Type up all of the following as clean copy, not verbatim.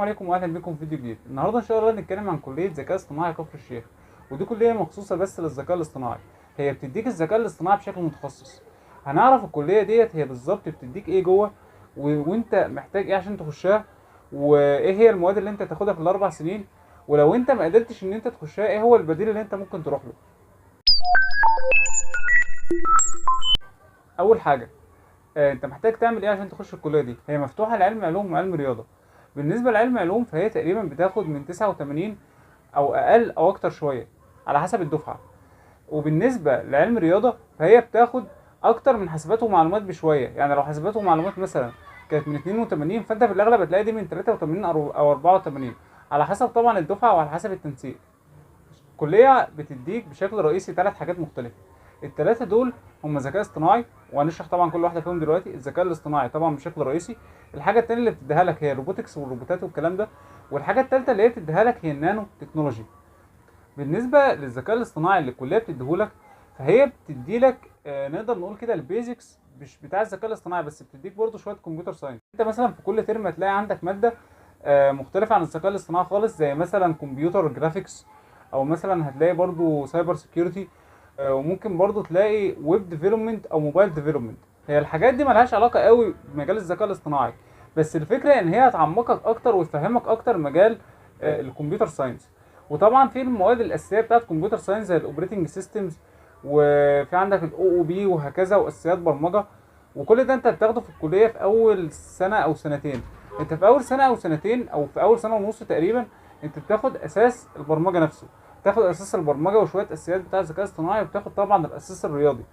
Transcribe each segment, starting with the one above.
السلام عليكم واهلا بكم في فيديو جديد. النهارده ان شاء الله هنتكلم عن كليه ذكاء اصطناعي كفر الشيخ، ودي كليه مخصوصه بس للذكاء الاصطناعي. هي بتديك الذكاء الاصطناعي بشكل متخصص. هنعرف الكليه ديت هي بالظبط بتديك ايه جوه وانت محتاج ايه عشان تخشها، وايه هي المواد اللي انت تاخدها في الاربع سنين، ولو انت ما قدرتش ان انت تخشها ايه هو البديل اللي انت ممكن تروح له. اول حاجه، انت محتاج تعمل ايه عشان تخش الكليه دي؟ هي مفتوحه لعلم علوم وعلم رياضه. بالنسبه لعلم علوم فهي تقريبا بتاخد من 89 او اقل او اكتر شويه على حسب الدفعه. وبالنسبه لعلم رياضه فهي بتاخد اكتر من حاسبات ومعلومات بشويه، يعني لو حاسبات ومعلومات مثلا كانت من 82 فانت في الاغلب هتلاقي دي من 83 او 84 على حسب طبعا الدفعه وعلى حسب التنسيق. الكليه بتديك بشكل رئيسي ثلاث حاجات مختلفه. الثلاثه دول هم ذكاء اصطناعي، وهنشرح طبعا كل واحده فيهم دلوقتي. الذكاء الاصطناعي طبعا بشكل رئيسي. الحاجه الثانيه اللي بتديها لك هي الروبوتكس والروبوتات والكلام ده. والحاجه الثالثه اللي هي بتديها لك هي النانو تكنولوجي. بالنسبه للذكاء الاصطناعي اللي الكليه بتديهولك فهي بتديلك نقدر نقول كده البيزكس مش بتاع الذكاء الاصطناعي بس، بتديك برضه شويه كمبيوتر ساينس. انت مثلا في كل ترم هتلاقي عندك ماده مختلفه عن الذكاء الاصطناعي خالص، زي مثلا كمبيوتر جرافيكس، او مثلا هتلاقي برضه سايبر سيكيورتي، وممكن برضه تلاقي ويب ديفلوبمنت او موبايل ديفلوبمنت. هي الحاجات دي ملهاش علاقه قوي بمجال الذكاء الاصطناعي، بس الفكره ان هي هتعمقك اكتر وتفهمك اكتر مجال الكمبيوتر ساينس. وطبعا في المواد الاساسيه بتاعت كمبيوتر ساينس زي الاوبريتنج سيستمز، وفي عندك الاو او بي وهكذا، واساسيات برمجه. وكل ده انت بتاخده في الكليه في اول سنه او سنتين. انت في اول سنه او سنتين او في اول سنه ونص تقريبا انت بتاخد اساس البرمجه نفسه، بتاخد اساس البرمجه وشويه اساسيات بتاع الذكاء الاصطناعي، وبتاخد طبعا الاساس الرياضي.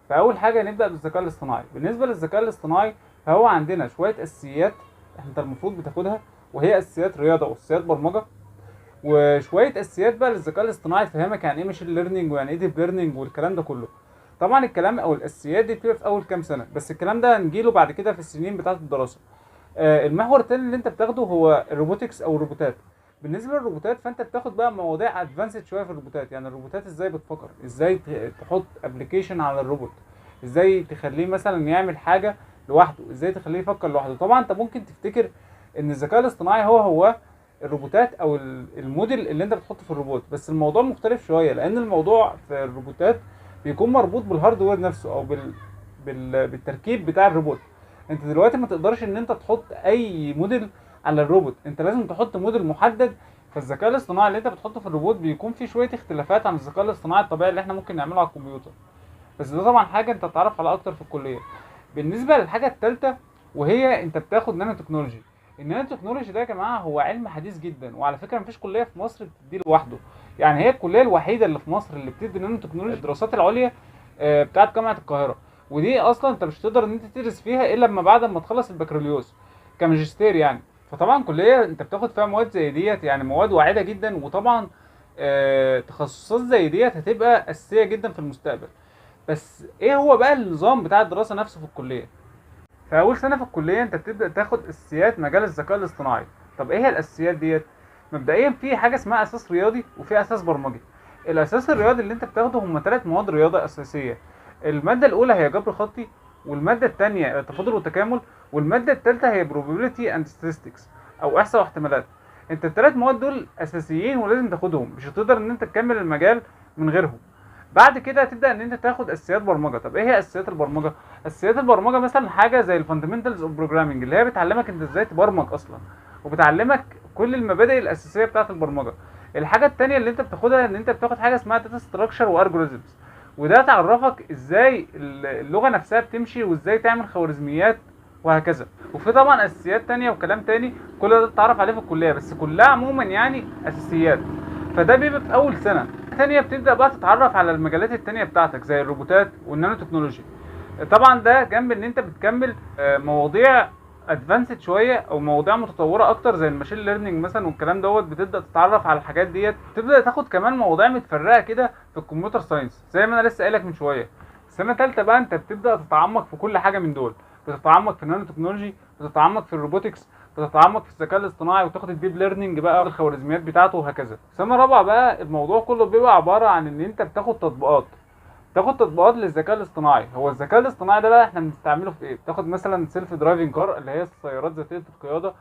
فاول حاجه نبدا بالذكاء الاصطناعي. بالنسبه للذكاء الاصطناعي فهو عندنا شويه اساسيات انت المفروض بتاخدها، وهي اساسيات رياضه واساسيات برمجه، وشويه اساسيات بقى للذكاء الاصطناعي تفهمك يعني ايه ماشين ليرنينج ويعني ايه ديب ليرنينج والكلام ده كله. طبعا الكلام او الاساسيات دي بتبقى في اول كام سنه، بس الكلام ده هنجيله بعد كده في السنين بتاعه الدراسه. المحور التاني اللي انت بتاخده هو الروبوتكس او الروبوتات. بالنسبه للروبوتات فانت بتاخد بقى مواضيع ادفانسد شويه في الروبوتات، يعني الروبوتات ازاي بتفكر، ازاي تحط ابلكيشن على الروبوت، ازاي تخليه مثلا يعمل حاجه لوحده، ازاي تخليه يفكر لوحده. طبعا انت ممكن تفتكر ان الذكاء الاصطناعي هو الروبوتات او الموديل اللي انت بتحطه في الروبوت، بس الموضوع مختلف شويه، لان الموضوع في الروبوتات بيكون مربوط بالهاردوير نفسه او بالتركيب بتاع الروبوت. انت دلوقتي ما تقدرش ان انت تحط اي موديل على الروبوت، انت لازم تحط موديل محدد. فالذكاء الاصطناعي اللي انت بتحطه في الروبوت بيكون فيه شويه اختلافات عن الذكاء الاصطناعي الطبيعي اللي احنا ممكن نعمله على الكمبيوتر، بس ده طبعا حاجه انت هتتعرف على اكتر في الكليه. بالنسبه للحاجه الثالثه وهي انت بتاخد نانو تكنولوجي. النانو تكنولوجي ده يا جماعه هو علم حديث جدا، وعلى فكره مفيش كليه في مصر بتديه لوحده. يعني هي الكليه الوحيده اللي في مصر اللي بتدي نانو تكنولوجي الدراسات العليا بتاعت جامعه القاهره. ودي اصلا انت مش تقدر ان انت تدرس فيها الا لما بعد ما تخلص البكالوريوس كماجستير يعني. فطبعا كليه انت بتاخد فيها مواد زي ديت، يعني مواد واعده جدا، وطبعا تخصصات زي ديت هتبقى اساسيه جدا في المستقبل. بس ايه هو بقى النظام بتاع الدراسه نفسه في الكليه؟ في اول سنه في الكليه انت بتبدا تاخد اساسيات مجال الذكاء الاصطناعي. طب ايه هي الاساسيات ديت؟ مبدئيا في حاجه اسمها اساس رياضي وفي اساس برمجي. الاساس الرياضي اللي انت بتاخده هم ثلاث مواد رياضه اساسيه. الماده الاولى هي جبر خطي، والماده الثانيه تفاضل وتكامل، والماده الثالثه هي probability and statistics او احصاء واحتمالات. انت الثلاث مواد دول اساسيين ولازم تاخدهم، مش هتقدر ان انت تكمل المجال من غيرهم. بعد كده هتبدا ان انت تاخد اساسيات برمجه. طب ايه هي اساسيات البرمجه؟ اساسيات البرمجه مثلا حاجه زي الفاندمنتالز اوف بروجرامنج، اللي هي بتعلمك انت ازاي تبرمج اصلا، وبتعلمك كل المبادئ الاساسيه بتاعه البرمجه. الحاجه الثانيه اللي انت بتاخدها ان انت بتاخد حاجه اسمها داتا ستراكشر والجوريزمز، وده تعرفك ازاي اللغه نفسها بتمشي وازاي تعمل خوارزميات وهكذا. وفي طبعا اساسيات تانية وكلام تاني، كل ده تتعرف عليه في الكليه، بس كلها عموما يعني اساسيات. فده بيبقى في اول سنه. تانية بتبدأ بقى تتعرف على المجالات التانية بتاعتك زي الروبوتات والنانو تكنولوجي. طبعا ده جنب ان انت بتكمل مواضيع ادفانسد شويه او مواضيع متطوره اكتر زي الماشين ليرنينج مثلا والكلام دوت. بتبدا تتعرف على الحاجات ديت، تبدا تاخد كمان مواضيع متفرقه كده في الكمبيوتر ساينس زي ما انا لسه قايلك من شويه. سنه ثالثه بقى انت بتبدا تتعمق في كل حاجه من دول، بتتعمق في النانو تكنولوجي، بتتعمق في الروبوتكس، بتتعمق في الذكاء الاصطناعي، وتاخد الديب ليرنينج بقى الخوارزميات بتاعته وهكذا. سنه رابعه بقى الموضوع كله بيبقى عباره عن ان انت بتاخد تطبيقات، تاخد تطبيقات للذكاء الاصطناعي. هو الذكاء الاصطناعي ده بقى احنا بنستعمله في ايه؟ بتاخد مثلا سيلف درايفنج كار اللي هي السيارات ذاتيه القياده،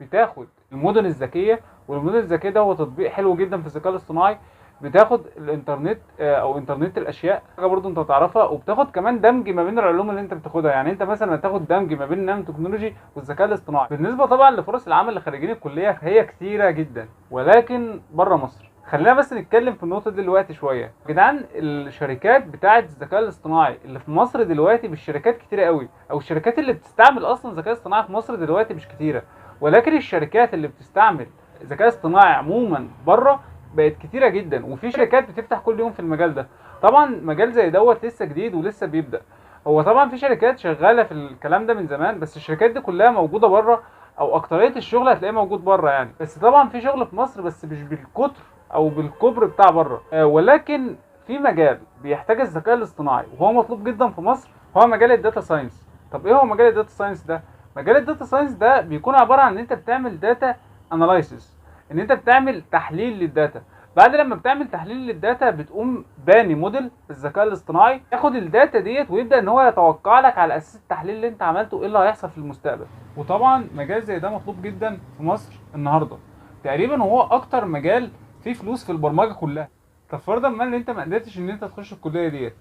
بتاخد المدن الذكيه. والمدن الذكيه ده هو تطبيق حلو جدا في الذكاء الاصطناعي، بتاخد الانترنت او انترنت الاشياء، حاجه برضو انت تعرفها، وبتاخد كمان دمج ما بين العلوم اللي انت بتاخدها. يعني انت مثلا هتاخد دمج ما بين النانو تكنولوجي والذكاء الاصطناعي. بالنسبه طبعا لفرص العمل اللي خارجين الكليه فهي كتيره جدا، ولكن بره مصر. خلينا بس نتكلم في النقطه دي دلوقتي شويه. يا جدعان، الشركات بتاعه الذكاء الاصطناعي اللي في مصر دلوقتي مش شركات كتيره قوي، او الشركات اللي بتستعمل اصلا ذكاء اصطناعي في مصر دلوقتي مش كتيره، ولكن الشركات اللي بتستعمل ذكاء اصطناعي عموما بره بقت كتيره جدا، وفي شركات بتفتح كل يوم في المجال ده. طبعا مجال زي دوت لسه جديد ولسه بيبدا. هو طبعا في شركات شغاله في الكلام ده من زمان، بس الشركات دي كلها موجوده بره، او اكتريه الشغل هتلاقيه موجود بره يعني. بس طبعا في شغل في مصر، بس مش بالكتر او بالكبر بتاع بره. ولكن في مجال بيحتاج الذكاء الاصطناعي وهو مطلوب جدا في مصر، هو مجال الداتا ساينس. طب ايه هو مجال الداتا ساينس ده؟ مجال الداتا ساينس ده بيكون عباره عن ان انت بتعمل داتا اناليسيس، ان انت بتعمل تحليل للداتا. بعد لما بتعمل تحليل للداتا بتقوم باني موديل بالذكاء الاصطناعي ياخد الداتا ديت ويبدا ان هو يتوقع لك على اساس التحليل اللي انت عملته ايه اللي هيحصل في المستقبل. وطبعا مجال زي ده مطلوب جدا في مصر النهارده، تقريبا هو اكتر مجال فيه فلوس في البرمجه كلها. طب فرضا ما ان انت ما قدرتش ان انت تخش الكليه ديت،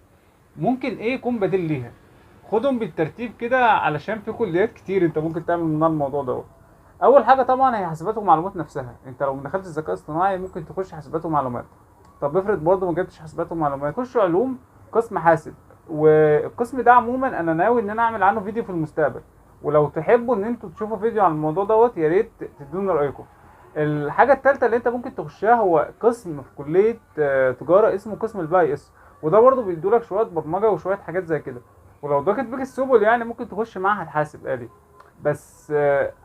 ممكن ايه يكون بديل ليها؟ خدهم بالترتيب كده علشان في كليات كتير انت ممكن تعمل منها الموضوع دوت. اول حاجه طبعا هي حاسبات ومعلومات نفسها. انت لو دخلت الذكاء الاصطناعي ممكن تخش حاسبات ومعلومات. طب افرض برضه ما جبتش حاسبات ومعلومات، خش علوم قسم حاسب. والقسم ده عموما انا ناوي ان انا اعمل عنه فيديو في المستقبل، ولو تحبوا ان انتوا تشوفوا فيديو عن الموضوع دوت يا ريت تدونا رايكم. الحاجه الثالثه اللي انت ممكن تخشها هو قسم في كليه تجاره اسمه قسم البي اس، وده برضه بيدولك شويه برمجه وشويه حاجات زي كده. ولو ضاقت بيك السبل يعني ممكن تخش معهد حاسب آلي. بس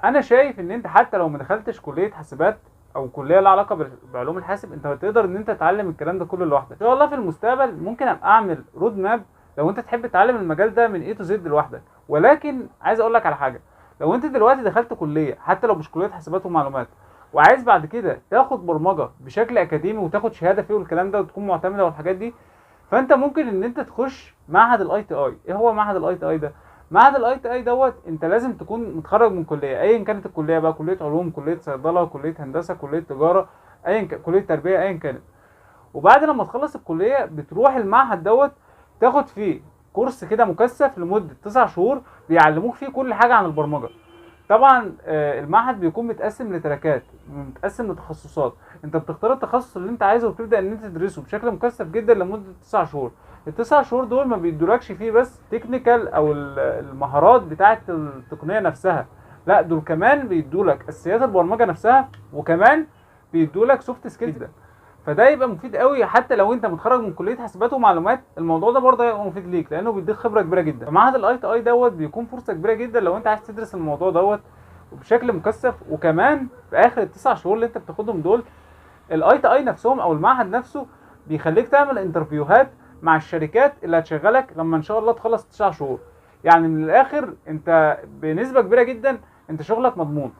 انا شايف ان انت حتى لو ما دخلتش كليه حاسبات او كليه لها علاقه بعلوم الحاسب، انت هتقدر ان انت تتعلم الكلام ده كله لوحدك. ان شاء الله في المستقبل ممكن ابقى اعمل رود ماب لو انت تحب تتعلم المجال ده من اي تو زد لوحدك. ولكن عايز اقول لك على حاجه، لو انت دلوقتي دخلت كليه حتى لو مش كليه حاسبات ومعلومات وعايز بعد كده تاخد برمجه بشكل اكاديمي وتاخد شهاده فيه والكلام ده وتكون معتمده والحاجات دي، فانت ممكن ان انت تخش معهد الاي تي اي. ايه هو معهد الاي تي اي ده؟ معهد الاي تي اي دوت انت لازم تكون متخرج من كليه ايا كانت الكليه بقى، كليه علوم، كليه صيدله، كليه هندسه، كليه تجاره، ايا كان، كليه تربيه، ايا كانت. وبعد لما تخلص الكليه بتروح المعهد دوت تاخد فيه كورس كده مكثف لمده 9 شهور بيعلموك فيه كل حاجه عن البرمجه. طبعا المعهد بيكون متقسم لتراكات، متقسم لتخصصات. انت بتختار التخصص اللي انت عايزه وبتبدا ان انت تدرسه بشكل مكثف جدا لمده 9 شهور. التسع شهور دول ما بيدولكش فيه بس تكنيكال او المهارات بتاعه التقنيه نفسها، لا دول كمان بيدولك اساسيات البرمجه نفسها، وكمان بيدولك سوفت سكيلز. فده يبقى مفيد قوي حتى لو انت متخرج من كليه حاسبات ومعلومات. الموضوع ده برضه هيبقى مفيد ليك لانه بيديك خبره كبيره جدا. فمعهد الاي تي اي دوت بيكون فرصه كبيره جدا لو انت عايز تدرس الموضوع دوت بشكل مكثف. وكمان في اخر التسع شهور اللي انت بتاخدهم دول، الاي تي اي نفسهم او المعهد نفسه بيخليك تعمل انترفيوهات مع الشركات اللي هتشغلك لما ان شاء الله تخلص 9 شهور. يعني من الاخر انت بنسبه كبيره جدا انت شغلك مضمون.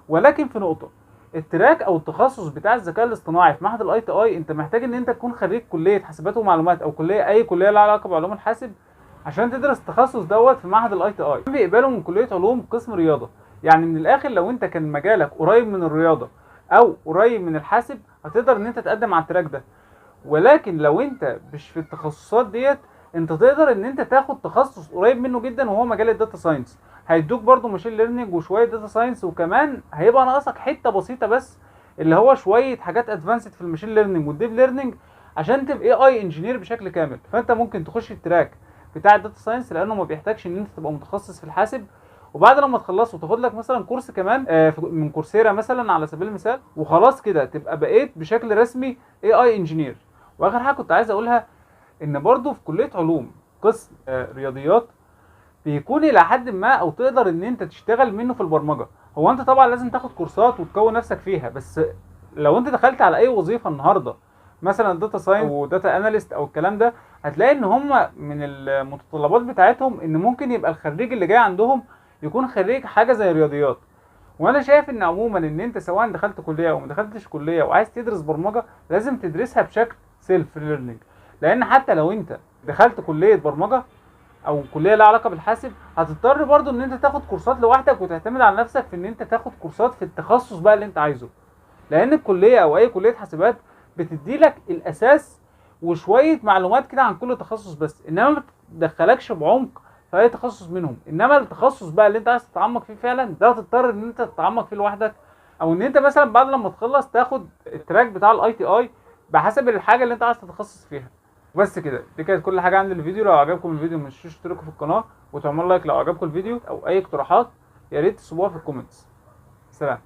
ولكن في نقطه، التراك او التخصص بتاع الذكاء الاصطناعي في معهد الاي تي اي انت محتاج ان انت تكون خريج كليه حاسبات ومعلومات او اي كليه لها علاقه بعلوم الحاسب عشان تدرس التخصص دوت في معهد الاي تي اي. بيقبلوا من كليه علوم قسم رياضه. يعني من الاخر لو انت كان مجالك قريب من الرياضه او قريب من الحاسب هتقدر ان انت تقدم على التراك ده. ولكن لو انت مش في التخصصات ديت انت تقدر ان انت تاخد تخصص قريب منه جدا وهو مجال الداتا ساينس. هيدوك برضو ماشين ليرنينج وشويه داتا ساينس، وكمان هيبقى ناقصك حته بسيطه بس اللي هو شويه حاجات ادفانسد في الماشين ليرنينج والديب ليرنينج عشان تبقى اي انجينير بشكل كامل. فانت ممكن تخش التراك بتاع الداتا ساينس لانه ما بيحتاجش ان انت تبقى متخصص في الحاسب. وبعد لما تخلصه تاخد لك مثلا كورس كمان من كورسيرا مثلا على سبيل المثال، وخلاص كده تبقى بقيت بشكل رسمي اي انجينير. واخر حاجه كنت عايز اقولها ان برضو في كليه علوم قسم رياضيات بيكون الى حد ما او تقدر ان انت تشتغل منه في البرمجه. هو انت طبعا لازم تاخد كورسات وتكون نفسك فيها، بس لو انت دخلت على اي وظيفه النهارده مثلا داتا ساينس او داتا اناليست او الكلام ده، هتلاقي ان هم من المتطلبات بتاعتهم ان ممكن يبقى الخريج اللي جاي عندهم يكون خريج حاجه زي رياضيات. وانا شايف ان عموما ان انت سواء دخلت كليه او ما دخلتش كليه وعايز تدرس برمجه لازم تدرسها بشكل سيلف ليرنينج. لان حتى لو انت دخلت كليه برمجه او كليه لها علاقه بالحاسب، هتضطر برضو ان انت تاخد كورسات لوحدك وتعتمد على نفسك في ان انت تاخد كورسات في التخصص بقى اللي انت عايزه. لان الكليه او اي كليه حاسبات بتدي لك الاساس وشويه معلومات كده عن كل تخصص بس، انما ما بتدخلكش بعمق في اي تخصص منهم. انما التخصص بقى اللي انت عايز تتعمق فيه فعلا ده هتضطر ان انت تتعمق فيه لوحدك، او ان انت مثلا بعد لما تخلص تاخد التراك بتاع الاي تي اي بحسب الحاجه اللي انت عايز تتخصص فيها. بس كده، دي كانت كل حاجه عن الفيديو. لو عجبكم الفيديو ما تنسوش تشتركوا في القناه وتعملوا لايك لو عجبكم الفيديو، او اي اقتراحات يا ريت تسيبوها في الكومنتس. سلام.